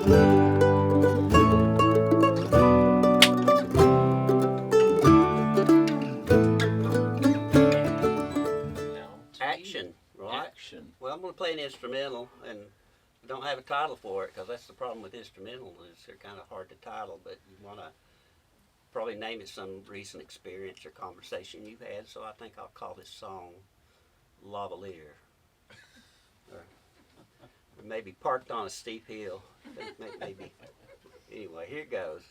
Action, right? Action. Well, I'm going to play an instrumental, and I don't have a title for it because that's the problem with instrumentals is they're kind of hard to title, but you want to probably name it some recent experience or conversation you've had, so I think I'll call this song Lavalier. or maybe Parked on a Steep Hill. Maybe. Anyway, here it goes.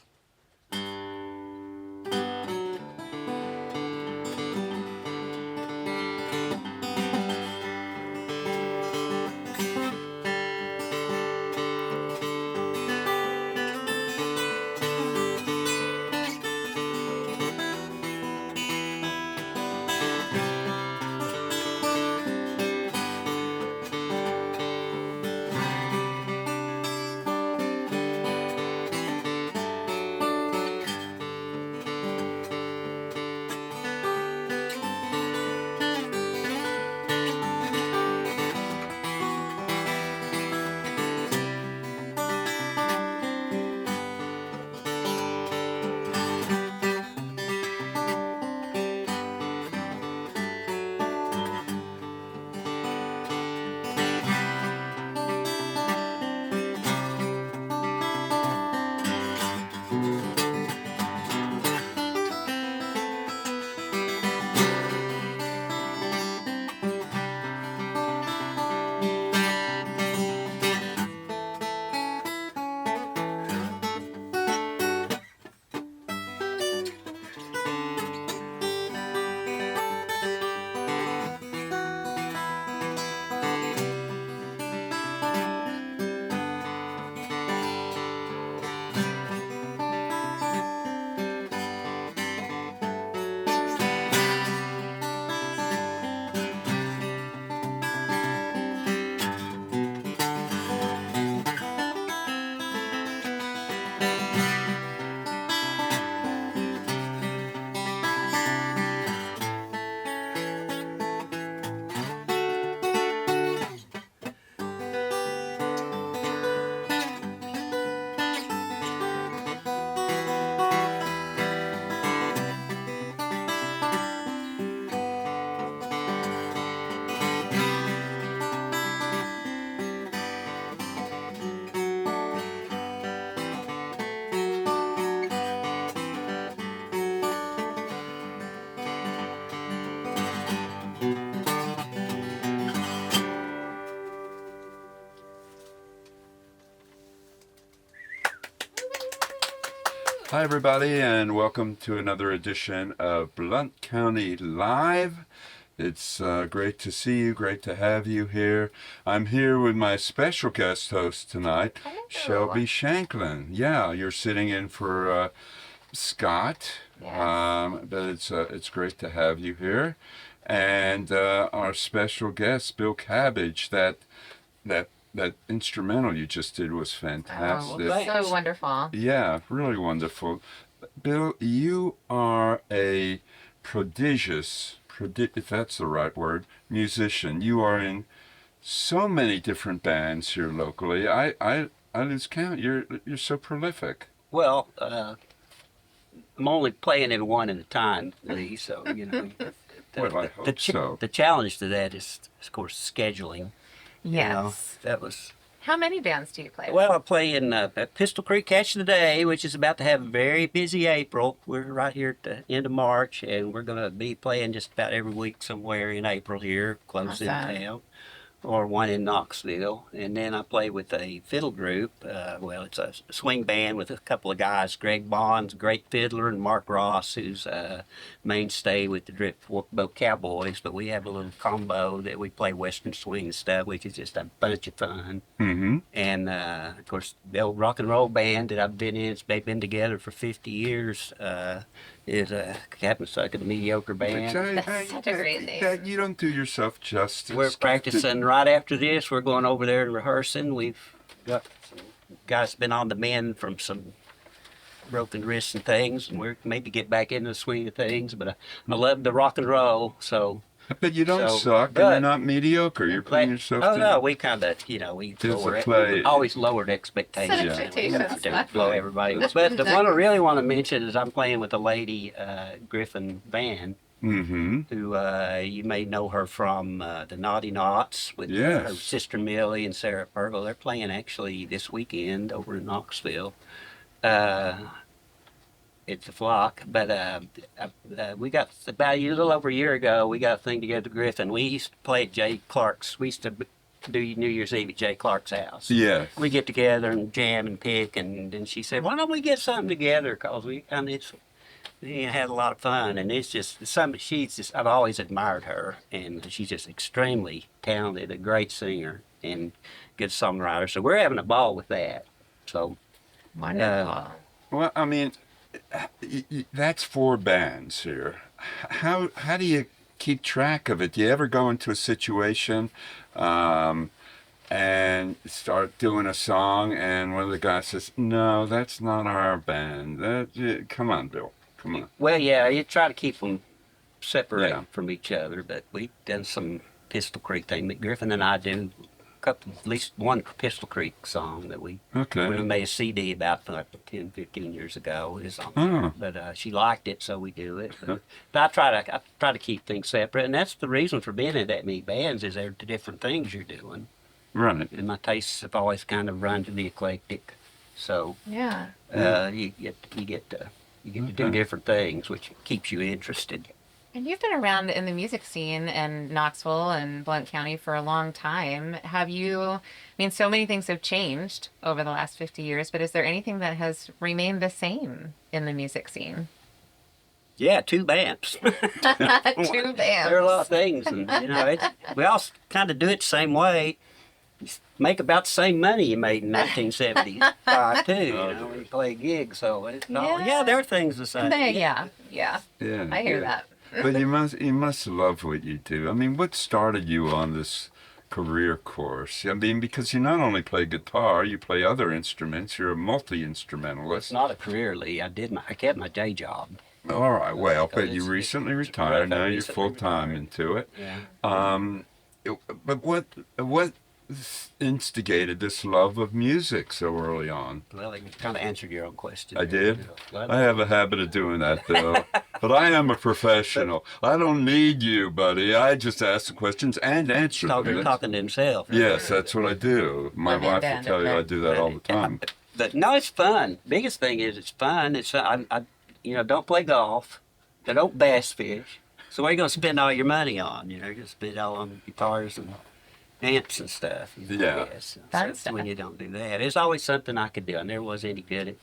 Hi everybody, and welcome to another edition of Blount County Live. It's great to see you, great to have you here. I'm here with my special guest host tonight, Hello. Shelby Shankland. Yeah, you're sitting in for Scott, Yes. but it's great to have you here. And our special guest, Bill Cabbage, that instrumental you just did was fantastic. well, thanks. So wonderful. Yeah, really wonderful. Bill, you are a prodigious, if that's the right word, musician. You are in so many different bands here locally. I lose count. You're so prolific. Well, I'm only playing in one at a time, Lee, so, you know. Well, I hope so. The challenge to that is, of course, scheduling. Yes. You know, that was... How many bands do you play with? Well, I play in at Pistol Creek Catch of the Day, which is about to have a very busy April. We're right here at the end of March, and we're going to be playing just about every week somewhere in April here, close in town, or one in Knoxville. And then I play with a fiddle group. Well, it's a swing band with a couple of guys, Greg Bond's a great fiddler, and Mark Ross, who's a mainstay with the Driftboat Cowboys. But we have a little combo that we play Western swing stuff, which is just a bunch of fun. Mm-hmm. And, of course, the old rock and roll band that I've been in, they've been together for 50 years, is Captain Suck of the Mediocre Band. That's such a great name. You don't do yourself justice. We're practicing right after this. We're going over there and rehearsing. We've got some guys been on the mend from some broken wrists and things, and we're maybe get back into the swing of things. But I love the rock and roll, so But you don't So, suck, and but- you're not mediocre. You're putting yourself Oh to... no, we kind of, we play. always lowered expectations. Set Yeah. expectations. To blow everybody. But the one I really want to mention is I'm playing with a lady, Griffin Van, Mm-hmm. who you may know her from the Naughty Knots with Yes. her sister Millie and Sarah Purgle. They're playing actually this weekend over in Knoxville. It's a flock, but we got about a little over a year ago. We got a thing together with Griffin. We used to play at Jay Clark's. We used to do New Year's Eve at Jay Clark's house. Yes. We get together and jam and pick, and then she said, "Why don't we get something together? Cause we kind of had a lot of fun." And it's just something. I've always admired her, and she's just extremely talented, a great singer and good songwriter. So we're having a ball with that. So Wonderful. Well, I mean, that's 4 bands here. How do you keep track of it? Do you ever go into a situation and start doing a song, and one of the guys says, "No, that's not our band. Come on, Bill. Come on." well, yeah, you try to keep them separate Yeah. from each other, but we've done some Pistol Creek thing. Griffin and I do at least one Pistol Creek song that we Okay. made a CD about 10, 15 years ago. Oh. But she liked it, so we do it. But I try to keep things separate, and that's the reason for being in that many bands is they're the different things you're doing. Right. And my tastes have always kind of run to the eclectic, so Yeah. you get to do different things, which keeps you interested. And you've been around in the music scene in Knoxville and Blount County for a long time. So many things have changed over the last 50 years, but is there anything that has remained the same in the music scene? Yeah, 2 bands. 2 bands. There are a lot of things, and we all kind of do it the same way. You make about the same money you made in 1975 too. When you play a gig. So there are things the same. Yeah. Yeah. I hear that. But you must love what you do. I mean, what started you on this career course? I mean, because you not only play guitar, you play other instruments. You're a multi-instrumentalist. It's not a career, Lee. I kept my day job. All right, well, but you It's- recently it's retired. Now you're recently full-time retired. into it. Yeah. But what instigated this love of music so early on? Well, you kind of answered your own question. I there. did? Well, I have a habit of doing that, Bill. But I am a professional. I don't need you, buddy. I just ask the questions and answer them. talking to himself. Yes, that's what I do. My Living wife will down tell you there. I do that all the time. But no, it's fun. Biggest thing is it's fun. It's I don't play golf. I don't bass fish. So what are you gonna spend all your money on? You're gonna spend it all on guitars and amps and stuff. Yeah. Yes. Fun That's stuff. when you don't do that. It's always something I could do. I never was any good at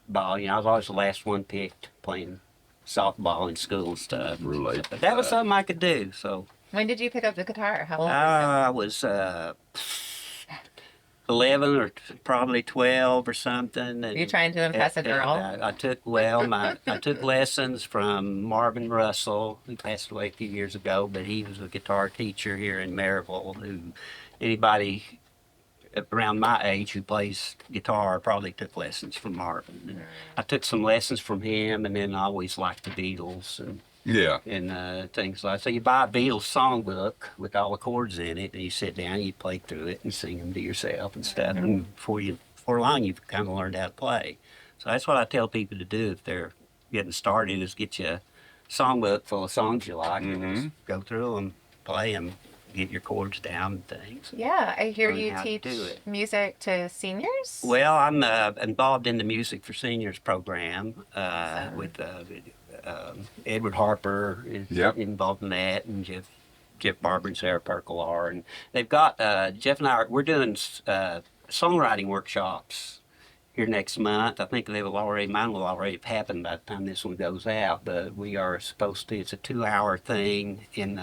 ball. I was always the last one picked playing softball in school and stuff. Relate But to that was that. something I could do. So When did you pick up the guitar? How old I was 11 or probably 12 or something. were you? You trying to impress a girl? I took lessons from Marvin Russell, who passed away a few years ago, but he was a guitar teacher here in Maryville. Who anybody around my age who plays guitar probably took lessons from Marvin. And I took some lessons from him, and then I always liked the Beatles and Yeah. things like that. So you buy a Beatles songbook with all the chords in it, and you sit down and you play through it and sing them to yourself and stuff. And before long, you've kind of learned how to play. So that's what I tell people to do if they're getting started: is get you a songbook full of songs you like, and just go through them, play them, get your chords down and things. Yeah, I hear Learn you how to teach do it. music to seniors. Well, I'm involved in the Music for Seniors program with Edward Harper is Yep. involved in that, and Jeff Barber and Sarah Perkle are, and they've got Jeff and we're doing songwriting workshops here next month. I think mine will already have happened by the time this one goes out, but we are supposed to. It's a 2-hour thing in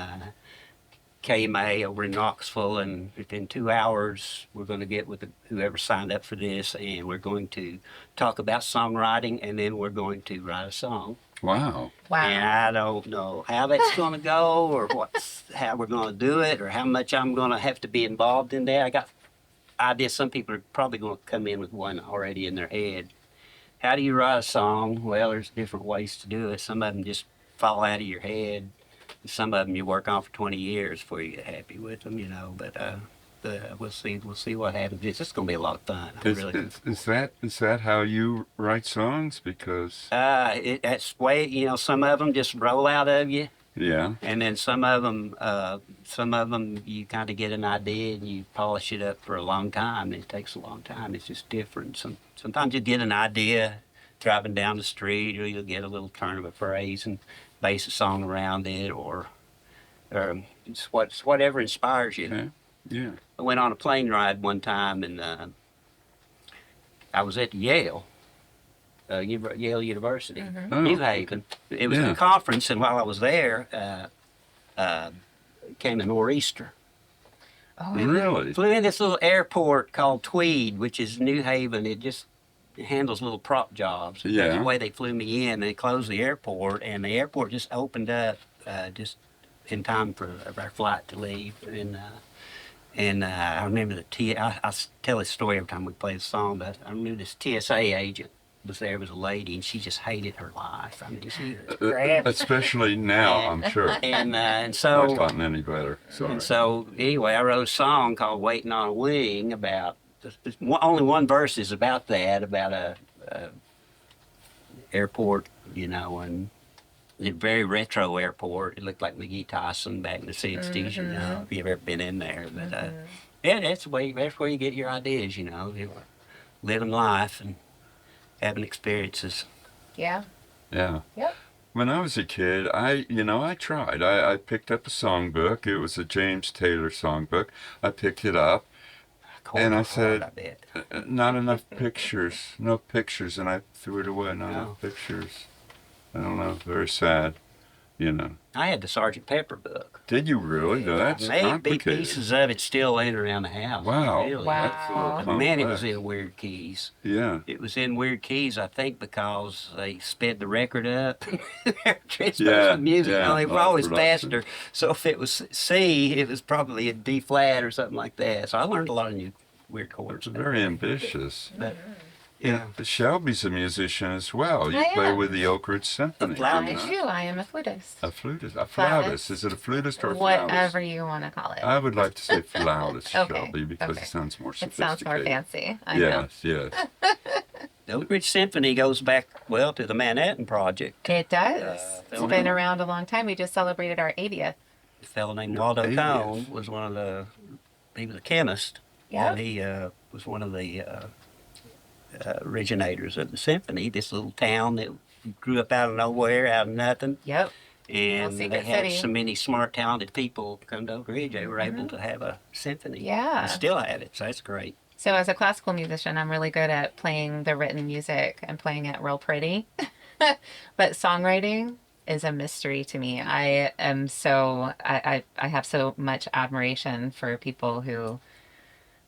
KMA over in Knoxville, and within 2 hours we're going to get with whoever signed up for this, and we're going to talk about songwriting, and then we're going to write a song. Wow. Wow. And I don't know how that's going to go, or how we're going to do it, or how much I'm going to have to be involved in that. I got ideas. Some people are probably going to come in with one already in their head. How do you write a song? Well, there's different ways to do it. Some of them just fall out of your head. some of them you work on for 20 years before you get happy with them, you know. But we'll see what happens. It's just gonna be a lot of fun. Is that how you write songs? Because That's way, you know, some of them just roll out of you. yeah, And then some of them you kind of get an idea and you polish it up for a long time. It takes a long time. It's just different. Sometimes you get an idea driving down the street, or you'll get a little turn of a phrase and base a song around it, or it's whatever inspires you. okay. Yeah. I went on a plane ride one time, and I was at Yale University, Oh, New Haven. It was Yeah. a conference, and while I was there, came a nor'easter. Oh, Really? Flew in this little airport called Tweed, which is New Haven. It just handles little prop jobs. Yeah. Anyway, they flew me in. They closed the airport, and the airport just opened up just in time for our flight to leave. And I remember I tell this story every time we play the song, but I remember this TSA agent was there. Was a lady, and she just hated her life. I mean, she was crap. Especially now, I'm sure. And so Not gotten any better. Sorry. and so, anyway, I wrote a song called "Waiting on a Wing" about only one verse is about that, about a airport, you know, and a very retro airport. It looked like McGee Tyson back in the '60s, you know, if you've ever been in there. But yeah, that's where you get your ideas, you know, living life and having experiences. yeah. Yeah. Yep. When I was a kid, I tried. I picked up a songbook. It was a James Taylor songbook. I picked it up. And I said, I bet. Not enough pictures. No pictures. And I threw it away. Not Oh. enough pictures. I don't know. Very sad. You know. I had the Sergeant Pepper book. Did you really? No, that's Maybe complicated. pieces of it still laying around the house. Wow. Really. Wow. That's a little But man, it was complex. in weird keys. Yeah. It was in weird keys, I think, because they sped the record up. Transposed Yeah, the music. yeah, You know, they were lot of always production. faster. So if it was C, it was probably a D flat or something like that. So I learned a lot of new weird chords. It's very ambitious. But, Yeah. But Shelby's a musician as well. You I play am. with the Oak Ridge Symphony. flautist. I do. I am a flutist. A flutist. A Flautist. flautist. Is it a flutist or a flautist? Whatever you want to call it. I would like to say flautist, Okay, Shelby, because okay. it sounds more It sophisticated. sounds more fancy. I know. Yes, yes. The Oak Ridge Symphony goes back, well, to the Manhattan Project. It does. It's well, been around a long time. We just celebrated our 80th. A fellow named Waldo 80th. Cone was he was a chemist. Yep. And he was one of the originators of the symphony, this little town that grew up out of nowhere, out of nothing. Yep. And Secret they had City. so many smart, talented people come to Oak Ridge, they were able to have a symphony. Yeah. And still have it, so that's great. So as a classical musician, I'm really good at playing the written music and playing it real pretty. But songwriting is a mystery to me. I have so much admiration for people who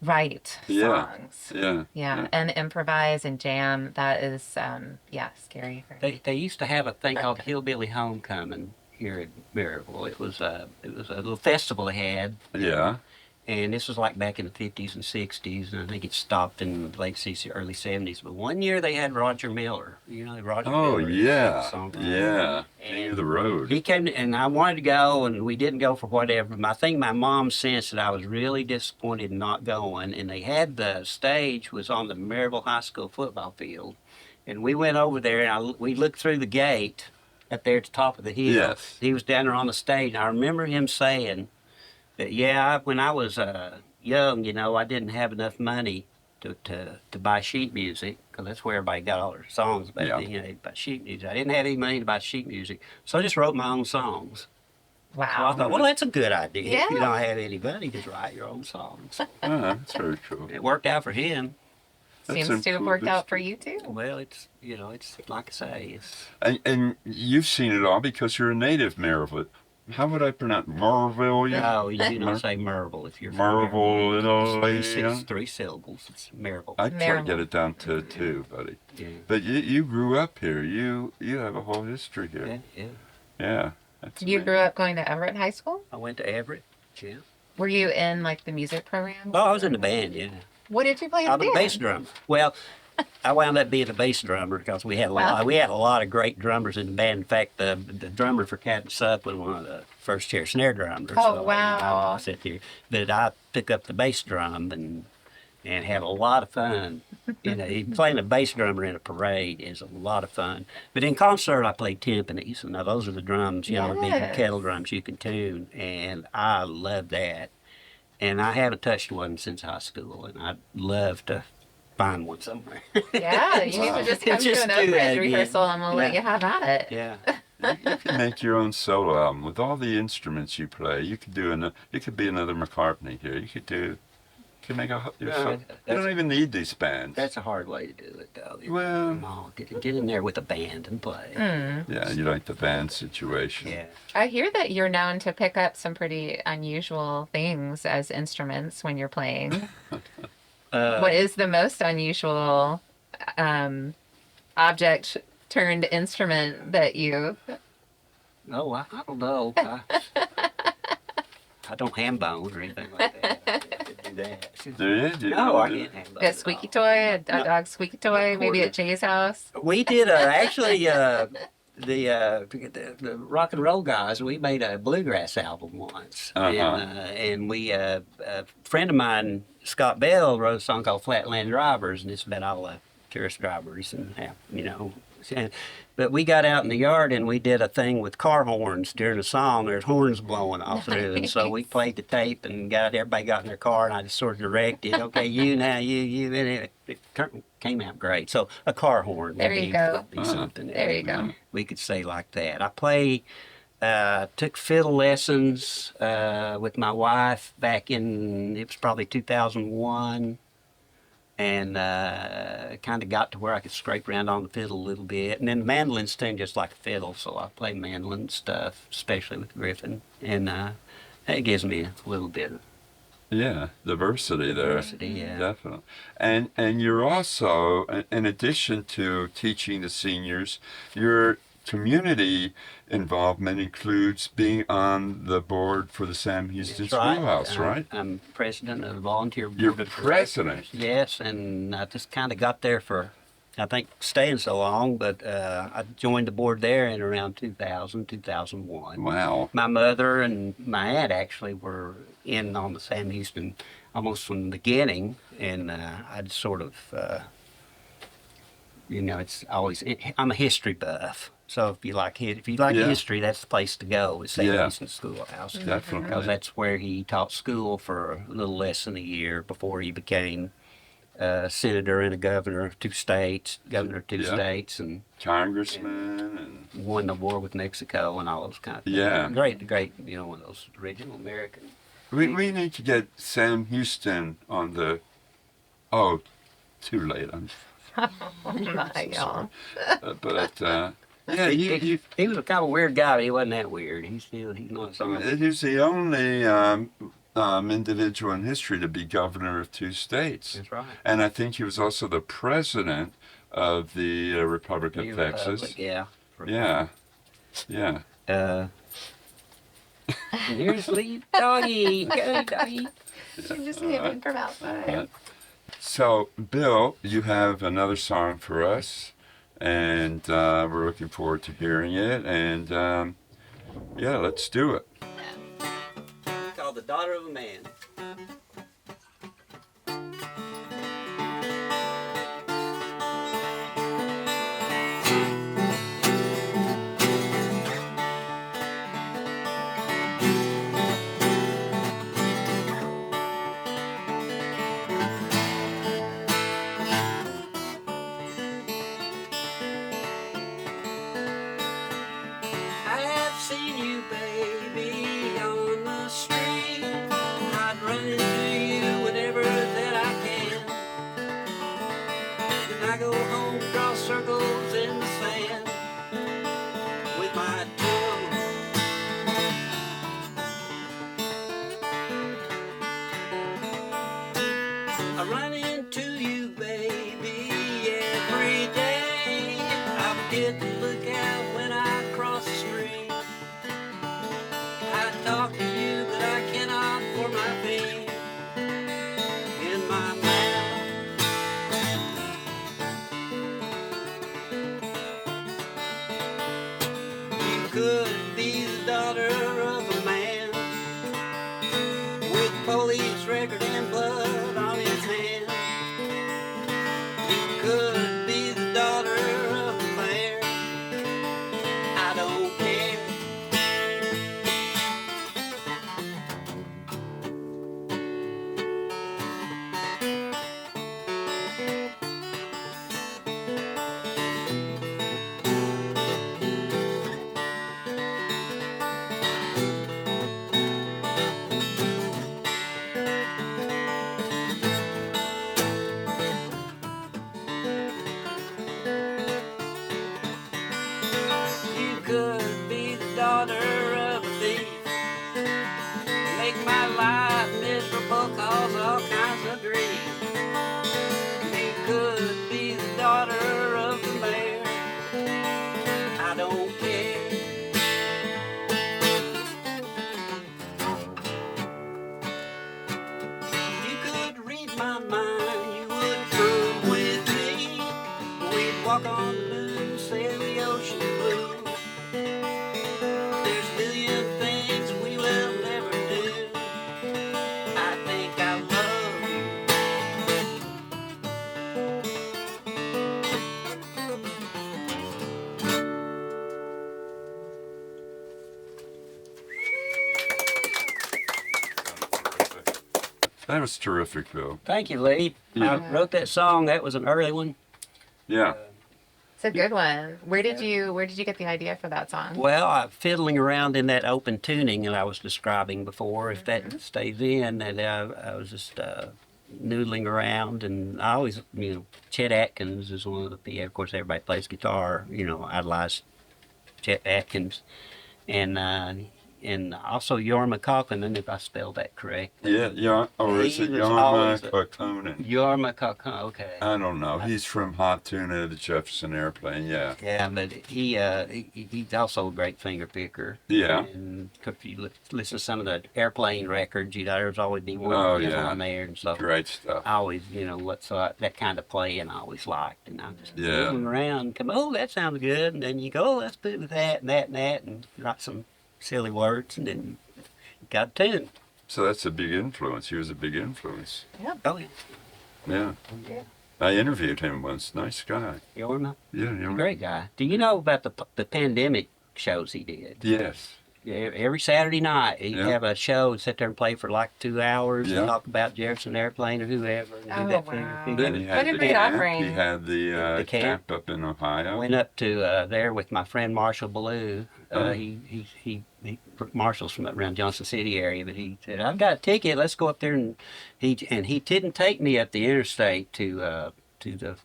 write Yeah. songs. Yeah. Yeah, and improvise and jam. That is, scary. They used to have a thing called Hillbilly Homecoming here at Maryville. It was a little festival they had. Yeah. And this was like back in the 50s and 60s, and I think it stopped in the late 60s, early 70s. But one year they had Roger Miller. You know, Roger Oh, Miller. yeah. Songwriter. Yeah. King of the road. He came, and I wanted to go, and we didn't go for whatever. I think my mom sensed that I was really disappointed in not going. And they had the stage was on the Maryville High School football field. And we went over there, and we looked through the gate up there at the top of the hill. Yes. He was down there on the stage, and I remember him saying, yeah, when I was young, you know, I didn't have enough money to buy sheet music, because that's where everybody got all their songs back Yeah. then. You know, they buy sheet music. I didn't have any money to buy sheet music, so I just wrote my own songs. So I Wow. thought, well, that's a good idea. If you Yeah. don't have any money, just write your own songs. That's very cool. It worked out for him. That's Seems to have worked improved. out for you too. Well, it's like I say, it's And you've seen it all because you're a native Maryville. How would I pronounce Maryville? Yeah. no, you do not say Maryville if you're from Maryville, Italy. It's Yeah. 3 syllables. It's Maryville. I try to Maryville. get it down to 2, buddy. Yeah, But you grew up here. You have a whole history yeah, here. yeah. Yeah. That's You amazing. grew up going to Everett High School? I went to Everett. Yeah. Were you in like the music program? Oh, I was in the band. Yeah. What did you play in I the was a band? bass drummer. Well, I wound up being a bass drummer because we had Wow. we had a lot of great drummers in the band. In fact, the drummer for Cabage was one of the first chair snare drummers. Oh, So wow. I sit here, but I took up the bass drum and had a lot of fun. Playing a bass drummer in a parade is a lot of fun. But in concert, I played timpanis. Now those are the drums, the big Yes. kettle drums you can tune, and I love that. And I haven't touched one since high school, and I'd love to find one somewhere. Yeah, you need to just come Just to an do that open again. rehearsal and we'll let Yeah. you have at it. Yeah. You can make your own solo album with all the instruments you play. You could do you could be another McCartney here. You could make you don't even need these bands. That's a hard way to do it, though. Well- Come on, get in there with a band and play. Yeah, you like the band situation. Yeah. I hear that you're known to pick up some pretty unusual things as instruments when you're playing. What is the most unusual object turned instrument that you? Oh, I don't know. I don't ham bone or anything like that. I can't do that. Do you? Do you No, I do- can't ham bone. A at squeaky all. toy, a dog squeaky toy, maybe course. at Jay's house. We did actually the rock and roll guys. We made a bluegrass album once, and we a friend of mine, Scott Bell, wrote a song called Flatland Drivers, and it's about all the tourist drivers and But we got out in the yard and we did a thing with car horns during the song. There's horns blowing all through, and so we played the tape and everybody got in their car, and I just sort of directed, okay, you now, you, and it came out great. So a car horn. There you go. Would be something. There you go. We could say like that. I took fiddle lessons with my wife back in, it was probably 2001. And kind of got to where I could scrape around on the fiddle a little bit. And then the mandolin's tuned just like a fiddle, so I play mandolin stuff, especially with Griffin. And that gives me a little bit of Yeah, diversity there. diversity, yeah. Definitely. And you're also, in addition to teaching the seniors, your community involvement includes being on the board for the Sam Houston That's right. Schoolhouse, right? I'm president of the volunteer board. You're of president. directors. Yes, and I just kind of got there for, I think, staying so long, but I joined the board there in around 2001. Wow. My mother and my aunt actually were in on the Sam Houston almost from the beginning, and I'd sort of, it's always, I'm a history buff. So if you like Yeah. history, that's the place to go. Is Sam Yeah. Houston Schoolhouse, Definitely. because that's where he taught school for a little less than a year before he became senator and a governor of two states, Yeah. and Congressman and won the war with Mexico and all those kind of things. Yeah. Great, one of those original American. we need to get Sam Houston on the. Oh, too late. I'm Oh my God. but yeah, He was a kind of weird guy, but he wasn't that weird. He's not something. he's the only individual in history to be governor of two states. That's right. And I think he was also the president of the Republic of Texas. Yeah. Yeah, yeah. Here's the doggy. Go, doggy. She just came in from outside. So, Bill, you have another song for us, and we're looking forward to hearing it. And yeah, let's do it. Called The Daughter of a Man. I have seen you, baby, on the street. I'd run into you whenever that I can. And I go home, draw circles in the sand with my tongue. I run into you, baby, every day. I forget to look out when I cross the street. I talk to you, but I cannot pour my feet in my mouth. walk on the moon, sail the ocean blue. There's a million things we will never do. I think I love you. That was terrific, Bill. Thank you, Lee. Yeah. I wrote that song. That was an early one. Yeah. It's a good one. Where did you get the idea for that song? Well, I'm fiddling around in that open tuning that I was describing before. If that stays in, and I was just noodling around, and I always, Chet Atkins is one of the, of course, everybody plays guitar. Idolized Chet Atkins, and also Jorma Kaukonen, if I spelled that correct. Yeah, or is it He was Jorma always Kaukonen? Jorma Kaukonen, okay. I don't know. He's from Hot Tuna, the Jefferson Airplane, yeah. Yeah, but he's also a great finger picker. Yeah. And if you listen to some of the airplane records, there's always be one Oh, of them yeah. on there and stuff. Great stuff. I always, that kind of playing I always liked, and I'm just Yeah. moving around. That sounds good, and then you go, let's put it with that and that and that, and write some silly words, and then got a tune. So that's a big influence. He was a big influence. Oh yeah, Yeah. Yeah. I interviewed him once. Nice guy. Jorma, Yeah, Jorma. great guy. Do you know about the pandemic shows he did? Yes. Yeah, every Saturday night he'd Yeah. have a show and sit there and play for like 2 hours Yeah. and talk about Jefferson Airplane or whoever. And Oh, do that wow. thing. Then he What had a the great camp. offering. He had the camp. camp up in Ohio. Went up to there with my friend Marshall Ballou. Oh. He Marshall's from around Johnson City area, but he said, "I've got a ticket. Let's go up there." And he didn't take me up the interstate to the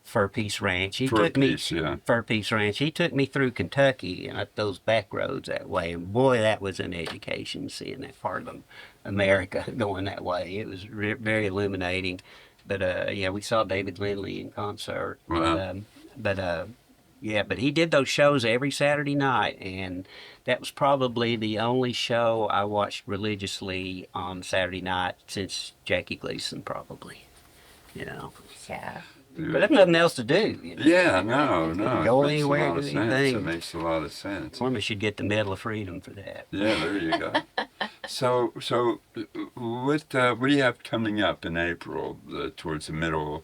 Fur Peace Ranch. He Fur took me Peace, yeah. Fur Peace Ranch. He took me through Kentucky and up those back roads that way. And boy, that was an education, seeing that part of America going that way. It was very illuminating. But we saw David Lindley in concert. Wow. But he did those shows every Saturday night, and that was probably the only show I watched religiously on Saturday night since Jackie Gleason, probably. Yeah. But there's nothing else to do. Yeah, no. Go It makes anywhere, a lot do of sense. anything. It makes a lot of sense. Foreman should get the Medal of Freedom for that. Yeah, there you go. So what do you have coming up in April, towards the middle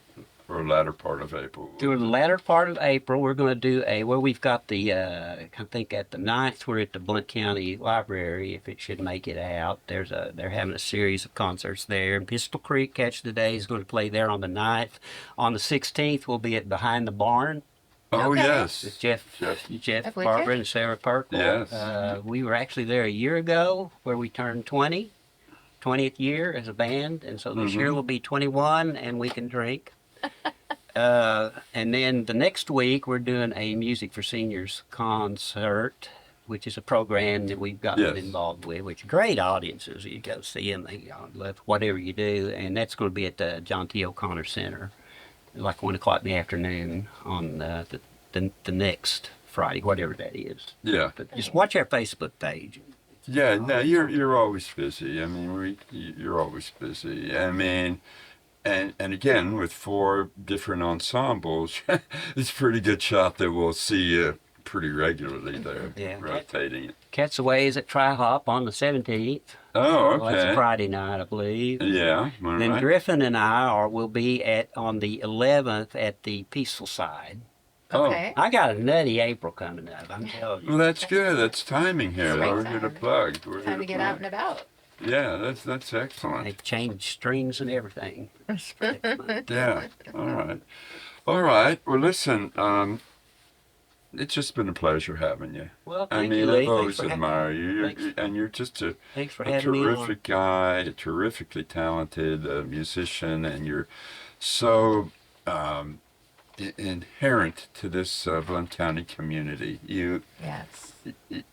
or latter part of April? During the latter part of April, we're going to do we've got I think at the 9th, we're at the Blount County Library, if it should make it out. They're having a series of concerts there. And Pistol Creek Catch the Day is going to play there on the 9th. On the 16th, we'll be at Behind the Barn Oh, Okay. yes. with Jeff, That's Barbara, wicked. and Sarah Perkle. Yes. We were actually there a year ago where we turned 20th year as a band. And so this year we'll be 21 and we can drink. And then the next week, we're doing a Music for Seniors concert, which is a program that we've gotten Yes. involved with, which great audiences. You go see them, they love whatever you do. And that's going to be at the John T. O'Connor Center, like 1 o'clock in the afternoon on the next Friday, whatever that is. Yeah. But just watch our Facebook page. Yeah, no, you're always busy. I mean, you're always busy. I mean, and again, with 4 different ensembles, it's a pretty good shot that we'll see you pretty regularly there, Yeah. rotating it. Cat's Away is at Tri-Hop on the 17th. Oh, Well, that's a okay. Friday night, I believe. Yeah, all Then right. Griffin and I will be on the 11th at the Peaceful Side. Okay. I got a nutty April coming up, I'm telling you. Well, that's good. That's timing here. Great We're here to time. plug. We're here Time to get out plug. and about. Yeah, that's excellent. They've changed strings and everything. It's pretty fun. Yeah. All right. All right. Well, listen. It's just been a pleasure having you. Well, I thank mean, you, Lee. I've always Thanks for admired you. thanks. And you're just a Thanks for a having me on. terrific guy, a terrifically talented musician, and you're so inherent to this Blount County community. Yes.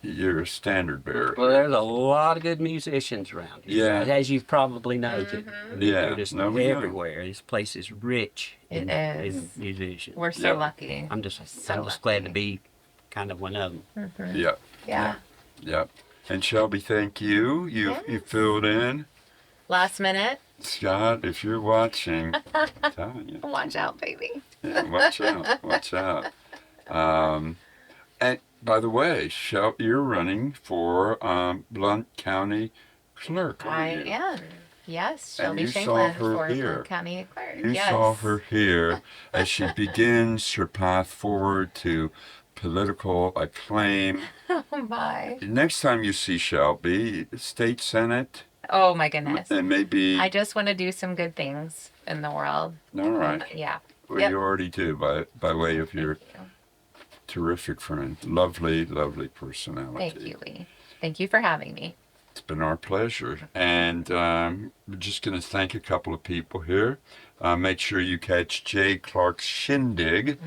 You're a standard bearer. Well, there's a lot of good musicians around here. Yeah. As you've probably noted. Yeah. They're just No, we know. everywhere. This place is rich It in is. musicians. We're so Yep. lucky. I'm just so glad to lucky. be kind of one of them. Yeah. Yeah. Yeah. And Shelby, thank you. You filled in. Last minute. Scott, if you're watching, I'm telling you. Watch out, baby. Yeah, watch out. Watch out. And by the way, you're running for Blount County Clerk. I Aren't you? am. Yes, And Shelby you saw Shankland her for here. Blount County Clerk. You yes. saw her here as she begins her path forward to political acclaim. Oh my. Next time you see Shelby, state senate, Oh my goodness. and maybe. I just want to do some good things in the world. All right. Yeah. Well, Yep. you already do by way of your Thank you. terrific friend. Lovely, lovely personality. Thank you, Lee. Thank you for having me. It's been our pleasure. And we're just going to thank a couple of people here. Make sure you catch Jay Clark's Shindig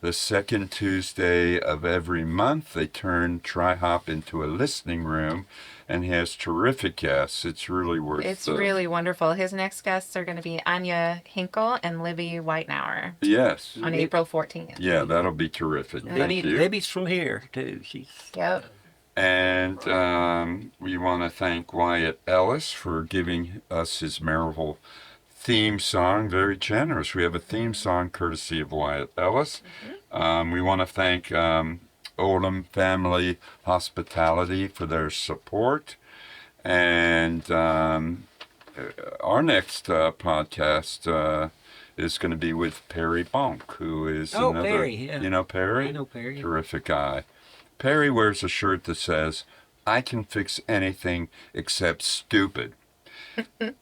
the second Tuesday of every month. They turn Tri-Hop into a listening room and he has terrific guests. It's really worth it. It's really wonderful. His next guests are going to be Anya Hinkle and Libby Whitenauer Yes. on April 14th. Yeah, that'll be terrific. Thank you. Libby's from here too. She's Yep. And we want to thank Wyatt Ellis for giving us his Maryville theme song. Very generous. We have a theme song courtesy of Wyatt Ellis. We want to thank Oldham Family Hospitality for their support. And our next podcast is going to be with Perry Bonk, who is another. Perry, yeah. You know Perry? I know Perry. Terrific guy. Perry wears a shirt that says, "I can fix anything except stupid."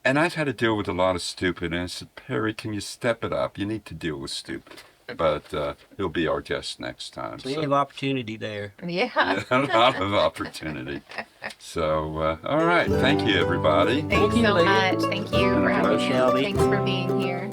And I've had to deal with a lot of stupid, and I said, Perry, can you step it up? You need to deal with stupid. But he'll be our guest next time. plenty of opportunity there. Yeah. A lot of opportunity. So, all right. Thank you, everybody. Thanks you, so Lee. much. Thank you And for a having me. pleasure, Shelby. Thanks for being here.